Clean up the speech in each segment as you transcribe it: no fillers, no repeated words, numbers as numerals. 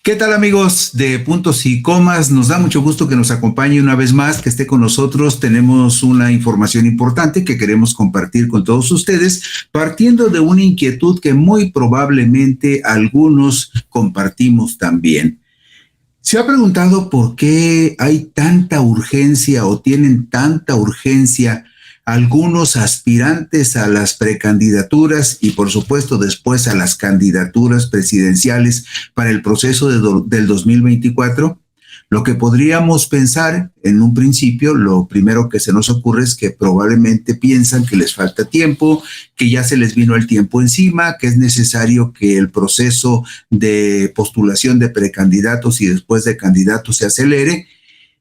¿Qué tal, amigos de Puntos y Comas? Nos da mucho gusto que nos acompañe una vez más, que esté con nosotros. Tenemos una información importante que queremos compartir con todos ustedes, partiendo de una inquietud que muy probablemente algunos compartimos también. ¿Se ha preguntado por qué hay tanta urgencia o tienen tanta urgencia algunos aspirantes a las precandidaturas y por supuesto después a las candidaturas presidenciales para el proceso del 2024? Lo que podríamos pensar en un principio, lo primero que se nos ocurre es que probablemente piensan que les falta tiempo, que ya se les vino el tiempo encima, que es necesario que el proceso de postulación de precandidatos y después de candidatos se acelere.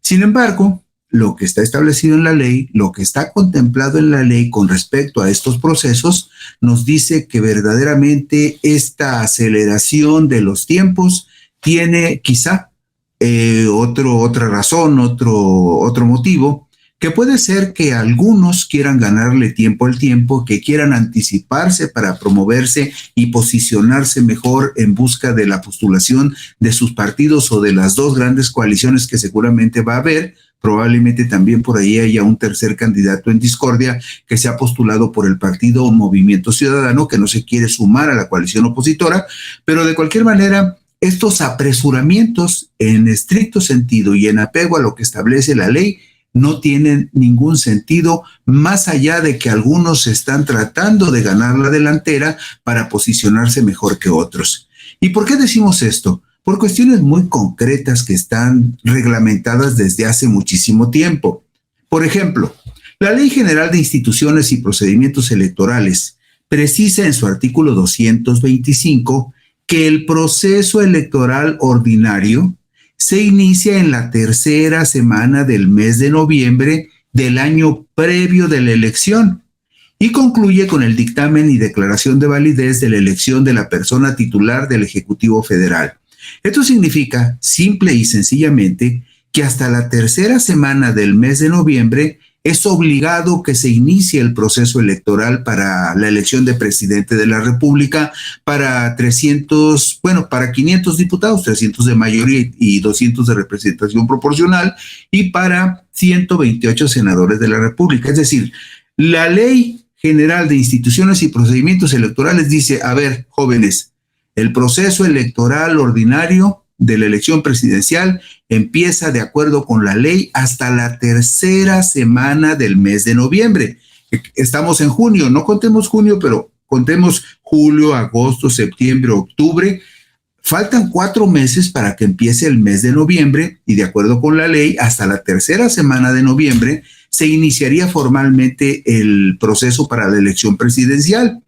Sin embargo, lo que está establecido en la ley, lo que está contemplado en la ley con respecto a estos procesos, nos dice que verdaderamente esta aceleración de los tiempos tiene quizá otra razón, otro motivo, que puede ser que algunos quieran ganarle tiempo al tiempo, que quieran anticiparse para promoverse y posicionarse mejor en busca de la postulación de sus partidos o de las dos grandes coaliciones que seguramente va a haber. Probablemente también por ahí haya un tercer candidato en discordia que se ha postulado por el partido Movimiento Ciudadano, que no se quiere sumar a la coalición opositora, pero de cualquier manera, estos apresuramientos en estricto sentido y en apego a lo que establece la ley no tienen ningún sentido, más allá de que algunos están tratando de ganar la delantera para posicionarse mejor que otros. ¿Y por qué decimos esto? Por cuestiones muy concretas que están reglamentadas desde hace muchísimo tiempo. Por ejemplo, la Ley General de Instituciones y Procedimientos Electorales precisa en su artículo 225 que el proceso electoral ordinario se inicia en la tercera semana del mes de noviembre del año previo de la elección y concluye con el dictamen y declaración de validez de la elección de la persona titular del Ejecutivo Federal. Esto significa, simple y sencillamente, que hasta la tercera semana del mes de noviembre es obligado que se inicie el proceso electoral para la elección de presidente de la República para 500 diputados, 300 de mayoría y 200 de representación proporcional, y para 128 senadores de la República. Es decir, la Ley General de Instituciones y Procedimientos Electorales dice, a ver, jóvenes, el proceso electoral ordinario de la elección presidencial empieza de acuerdo con la ley hasta la tercera semana del mes de noviembre. Estamos en junio, no contemos junio, pero contemos julio, agosto, septiembre, octubre. Faltan 4 meses para que empiece el mes de noviembre y de acuerdo con la ley, hasta la tercera semana de noviembre se iniciaría formalmente el proceso para la elección presidencial.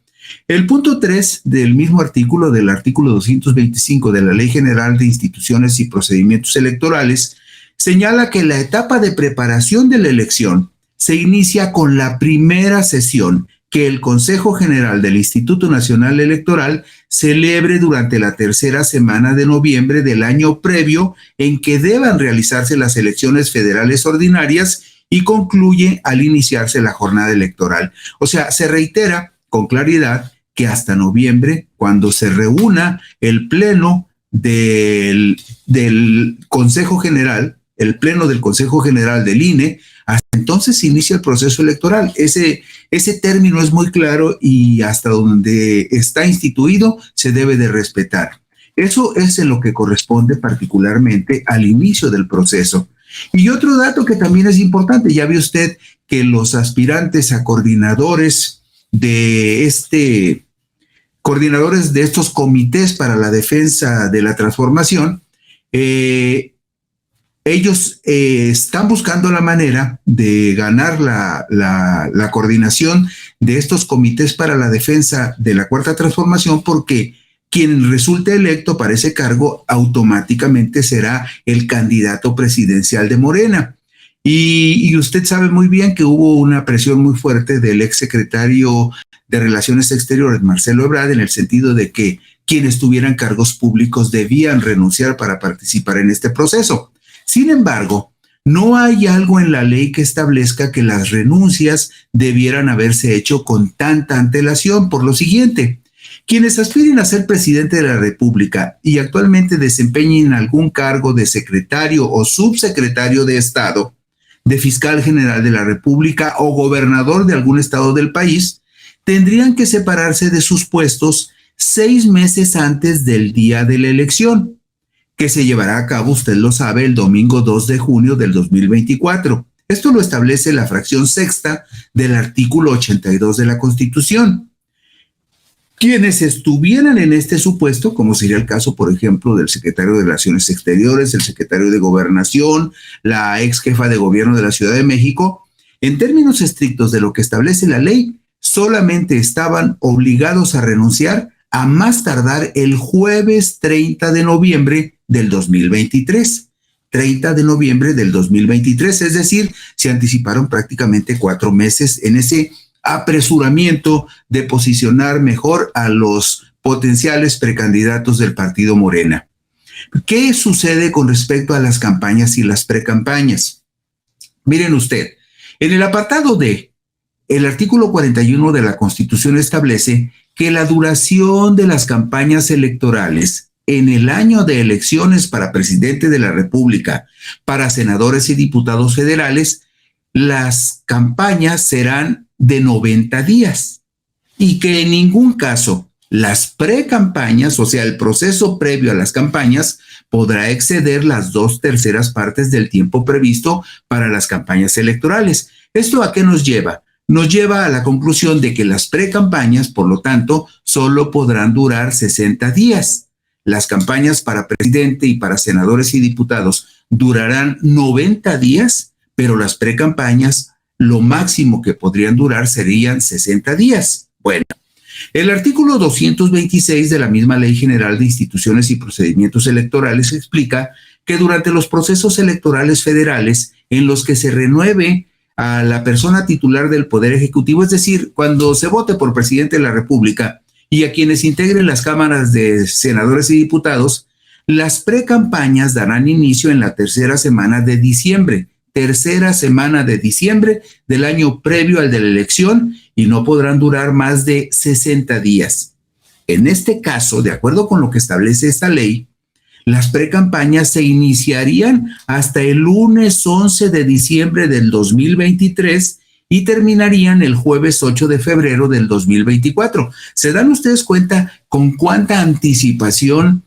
El punto 3 del mismo artículo, del artículo 225 de la Ley General de Instituciones y Procedimientos Electorales, señala que la etapa de preparación de la elección se inicia con la primera sesión que el Consejo General del Instituto Nacional Electoral celebre durante la tercera semana de noviembre del año previo en que deban realizarse las elecciones federales ordinarias y concluye al iniciarse la jornada electoral. O sea, se reitera con claridad que hasta noviembre, cuando se reúna el pleno del Consejo General, el pleno del Consejo General del INE, hasta entonces se inicia el proceso electoral. Ese término es muy claro y hasta donde está instituido se debe de respetar. Eso es en lo que corresponde particularmente al inicio del proceso. Y otro dato que también es importante, ya ve usted que los aspirantes a coordinadores de estos comités para la defensa de la transformación, ellos están buscando la manera de ganar la coordinación de estos comités para la defensa de la Cuarta Transformación, porque quien resulte electo para ese cargo automáticamente será el candidato presidencial de Morena. Y usted sabe muy bien que hubo una presión muy fuerte del exsecretario de Relaciones Exteriores, Marcelo Ebrard, en el sentido de que quienes tuvieran cargos públicos debían renunciar para participar en este proceso. Sin embargo, no hay algo en la ley que establezca que las renuncias debieran haberse hecho con tanta antelación, por lo siguiente, Quienes aspiren a ser presidente de la República y actualmente desempeñen algún cargo de secretario o subsecretario de Estado, de fiscal general de la República o gobernador de algún estado del país, tendrían que separarse de sus puestos 6 meses antes del día de la elección, que se llevará a cabo, usted lo sabe, el domingo 2 de junio del 2024. Esto lo establece la fracción sexta del artículo 82 de la Constitución. Quienes estuvieran en este supuesto, como sería el caso, por ejemplo, del secretario de Relaciones Exteriores, el secretario de Gobernación, la ex jefa de gobierno de la Ciudad de México, en términos estrictos de lo que establece la ley, solamente estaban obligados a renunciar a más tardar el jueves 30 de noviembre del 2023. 30 de noviembre del 2023, es decir, se anticiparon prácticamente 4 meses en ese apresuramiento de posicionar mejor a los potenciales precandidatos del partido Morena. ¿Qué sucede con respecto a las campañas y las precampañas? Miren usted, en el apartado D, el artículo 41 de la Constitución establece que la duración de las campañas electorales en el año de elecciones para presidente de la República, para senadores y diputados federales, las campañas serán de 90 días y que en ningún caso las precampañas, o sea, el proceso previo a las campañas, podrá exceder las 2/3 partes del tiempo previsto para las campañas electorales. ¿Esto a qué nos lleva? Nos lleva a la conclusión de que las precampañas, por lo tanto, solo podrán durar 60 días. Las campañas para presidente y para senadores y diputados durarán 90 días, pero las precampañas, lo máximo que podrían durar serían 60 días. Bueno, el artículo 226 de la misma Ley General de Instituciones y Procedimientos Electorales explica que durante los procesos electorales federales en los que se renueve a la persona titular del Poder Ejecutivo, es decir, cuando se vote por presidente de la República y a quienes integren las cámaras de senadores y diputados, las precampañas darán inicio en la tercera semana de diciembre del año previo al de la elección y no podrán durar más de 60 días. En este caso, de acuerdo con lo que establece esta ley, las precampañas se iniciarían hasta el lunes 11 de diciembre del 2023 y terminarían el jueves 8 de febrero del 2024. ¿Se dan ustedes cuenta con cuánta anticipación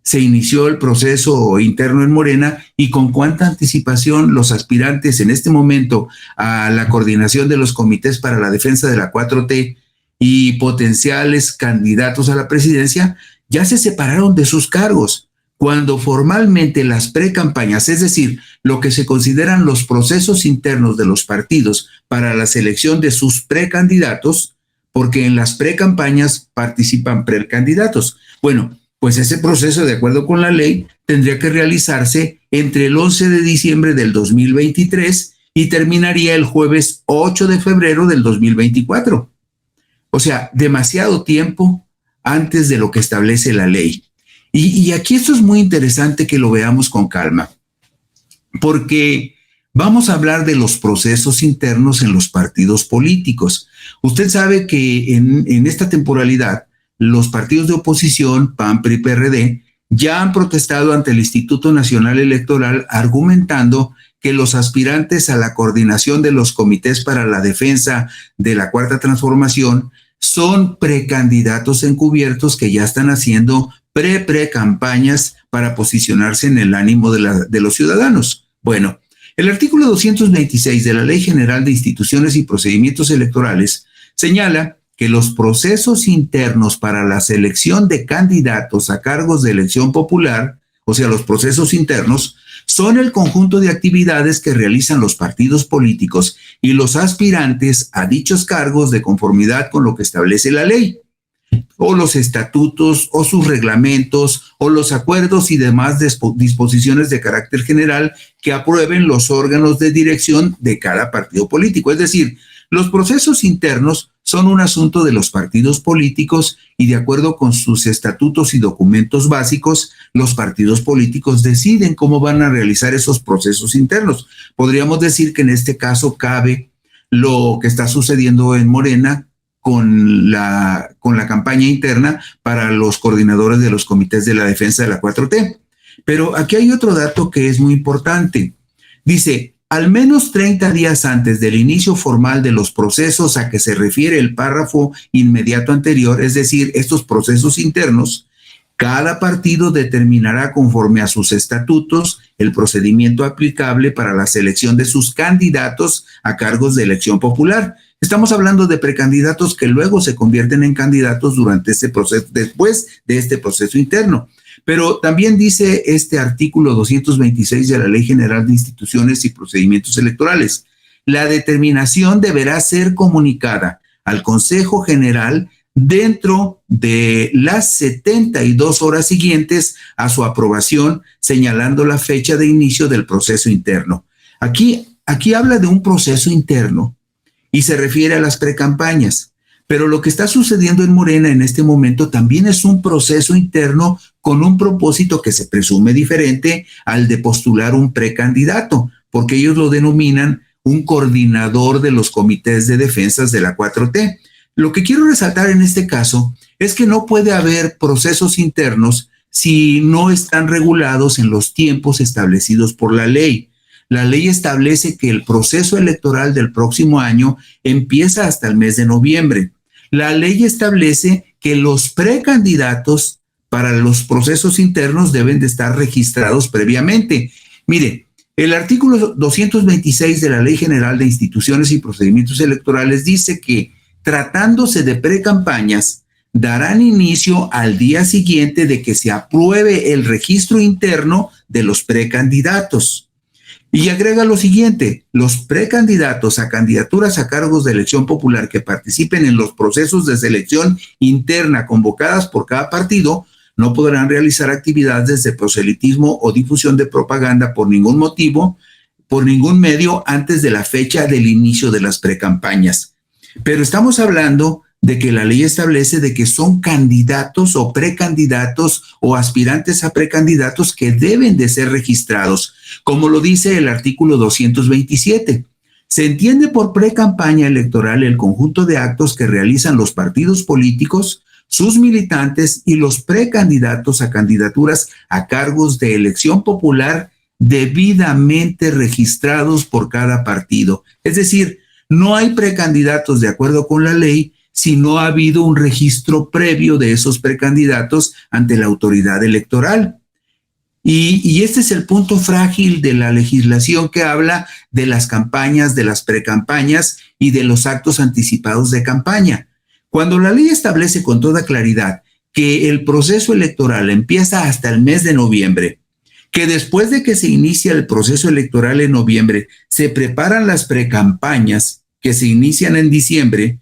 se inició el proceso interno en Morena y con cuánta anticipación los aspirantes en este momento a la coordinación de los comités para la defensa de la 4T y potenciales candidatos a la presidencia ya se separaron de sus cargos? Cuando formalmente las precampañas, es decir, lo que se consideran los procesos internos de los partidos para la selección de sus precandidatos, porque en las precampañas participan precandidatos. Bueno, pues ese proceso, de acuerdo con la ley, tendría que realizarse entre el 11 de diciembre del 2023 y terminaría el jueves 8 de febrero del 2024. O sea, demasiado tiempo antes de lo que establece la ley. Y aquí esto es muy interesante que lo veamos con calma, porque vamos a hablar de los procesos internos en los partidos políticos. Usted sabe que en esta temporalidad, los partidos de oposición, PAN, PRI, PRD, ya han protestado ante el Instituto Nacional Electoral argumentando que los aspirantes a la coordinación de los comités para la defensa de la Cuarta Transformación son precandidatos encubiertos que ya están haciendo pre-campañas para posicionarse en el ánimo de los ciudadanos. Bueno, el artículo 226 de la Ley General de Instituciones y Procedimientos Electorales señala que los procesos internos para la selección de candidatos a cargos de elección popular, o sea, los procesos internos, son el conjunto de actividades que realizan los partidos políticos y los aspirantes a dichos cargos de conformidad con lo que establece la ley, o los estatutos, o sus reglamentos, o los acuerdos y demás disposiciones de carácter general que aprueben los órganos de dirección de cada partido político. Es decir, los procesos internos son un asunto de los partidos políticos y de acuerdo con sus estatutos y documentos básicos, los partidos políticos deciden cómo van a realizar esos procesos internos. Podríamos decir que en este caso cabe lo que está sucediendo en Morena con la campaña interna para los coordinadores de los comités de la defensa de la 4T. Pero aquí hay otro dato que es muy importante. Dice, al menos 30 días antes del inicio formal de los procesos a que se refiere el párrafo inmediato anterior, es decir, estos procesos internos, cada partido determinará conforme a sus estatutos el procedimiento aplicable para la selección de sus candidatos a cargos de elección popular. Estamos hablando de precandidatos que luego se convierten en candidatos durante este proceso, después de este proceso interno. Pero también dice este artículo 226 de la Ley General de Instituciones y Procedimientos Electorales: la determinación deberá ser comunicada al Consejo General dentro de las 72 horas siguientes a su aprobación, señalando la fecha de inicio del proceso interno. Aquí habla de un proceso interno y se refiere a las precampañas, pero lo que está sucediendo en Morena en este momento también es un proceso interno con un propósito que se presume diferente al de postular un precandidato, porque ellos lo denominan un coordinador de los comités de defensas de la 4T. Lo que quiero resaltar en este caso es que no puede haber procesos internos si no están regulados en los tiempos establecidos por la ley. La ley establece que el proceso electoral del próximo año empieza hasta el mes de noviembre. La ley establece que los precandidatos para los procesos internos deben de estar registrados previamente. Mire, el artículo 226 de la Ley General de Instituciones y Procedimientos Electorales dice que, tratándose de precampañas, darán inicio al día siguiente de que se apruebe el registro interno de los precandidatos. Y agrega lo siguiente: los precandidatos a candidaturas a cargos de elección popular que participen en los procesos de selección interna convocadas por cada partido no podrán realizar actividades de proselitismo o difusión de propaganda por ningún motivo, por ningún medio antes de la fecha del inicio de las precampañas. Pero estamos hablando de que la ley establece de que son candidatos o precandidatos o aspirantes a precandidatos que deben de ser registrados, como lo dice el artículo 227. Se entiende por precampaña electoral el conjunto de actos que realizan los partidos políticos, sus militantes y los precandidatos a candidaturas a cargos de elección popular debidamente registrados por cada partido. Es decir, no hay precandidatos de acuerdo con la ley si no ha habido un registro previo de esos precandidatos ante la autoridad electoral. Y este es el punto frágil de la legislación que habla de las campañas, de las precampañas y de los actos anticipados de campaña. Cuando la ley establece con toda claridad que el proceso electoral empieza hasta el mes de noviembre, que después de que se inicia el proceso electoral en noviembre, se preparan las precampañas que se inician en diciembre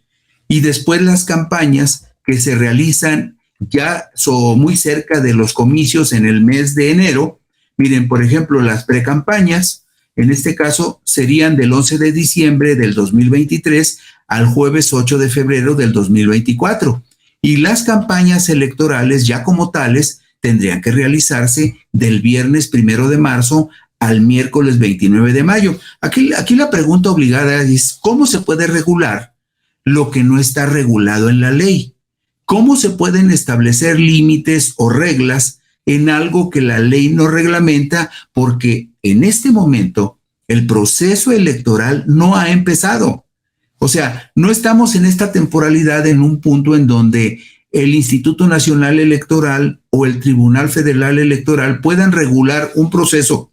y después las campañas que se realizan ya muy cerca de los comicios en el mes de enero. Miren, por ejemplo, las precampañas, en este caso, serían del 11 de diciembre del 2023 al jueves 8 de febrero del 2024. Y las campañas electorales ya como tales tendrían que realizarse del viernes 1 de marzo al miércoles 29 de mayo. Aquí la pregunta obligada es: ¿cómo se puede regular lo que no está regulado en la ley? ¿Cómo se pueden establecer límites o reglas en algo que la ley no reglamenta? Porque en este momento el proceso electoral no ha empezado. O sea, no estamos en esta temporalidad en un punto en donde el Instituto Nacional Electoral o el Tribunal Federal Electoral puedan regular un proceso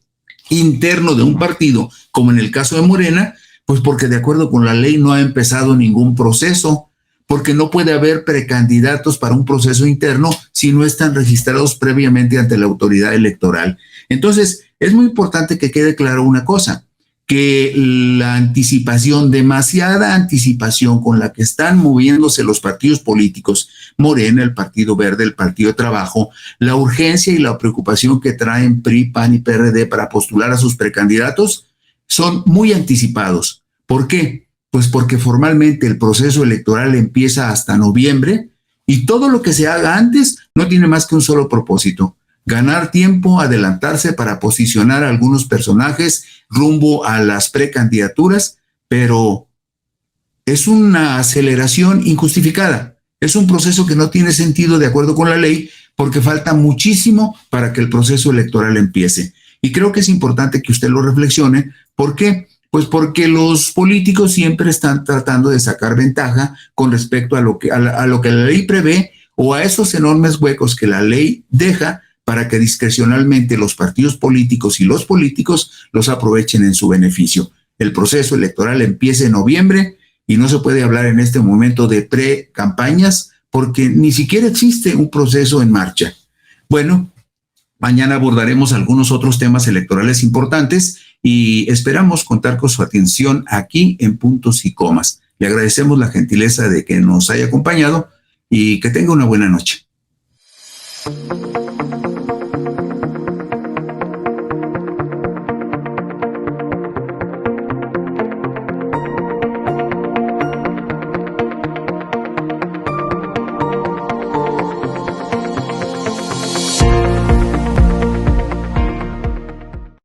interno de un partido, como en el caso de Morena, pues porque de acuerdo con la ley no ha empezado ningún proceso, porque no puede haber precandidatos para un proceso interno si no están registrados previamente ante la autoridad electoral. Entonces, es muy importante que quede claro una cosa, que la anticipación, demasiada anticipación con la que están moviéndose los partidos políticos, Morena, el Partido Verde, el Partido Trabajo, la urgencia y la preocupación que traen PRI, PAN y PRD para postular a sus precandidatos, son muy anticipados. ¿Por qué? Pues porque formalmente el proceso electoral empieza hasta noviembre y todo lo que se haga antes no tiene más que un solo propósito: ganar tiempo, adelantarse para posicionar a algunos personajes rumbo a las precandidaturas, pero es una aceleración injustificada. Es un proceso que no tiene sentido de acuerdo con la ley porque falta muchísimo para que el proceso electoral empiece. Y creo que es importante que usted lo reflexione. ¿Por qué? Pues porque los políticos siempre están tratando de sacar ventaja con respecto a lo que la ley prevé o a esos enormes huecos que la ley deja para que discrecionalmente los partidos políticos y los políticos los aprovechen en su beneficio. El proceso electoral empieza en noviembre y no se puede hablar en este momento de pre-campañas porque ni siquiera existe un proceso en marcha. Bueno, mañana abordaremos algunos otros temas electorales importantes y esperamos contar con su atención aquí en Puntos y Comas. Le agradecemos la gentileza de que nos haya acompañado y que tenga una buena noche.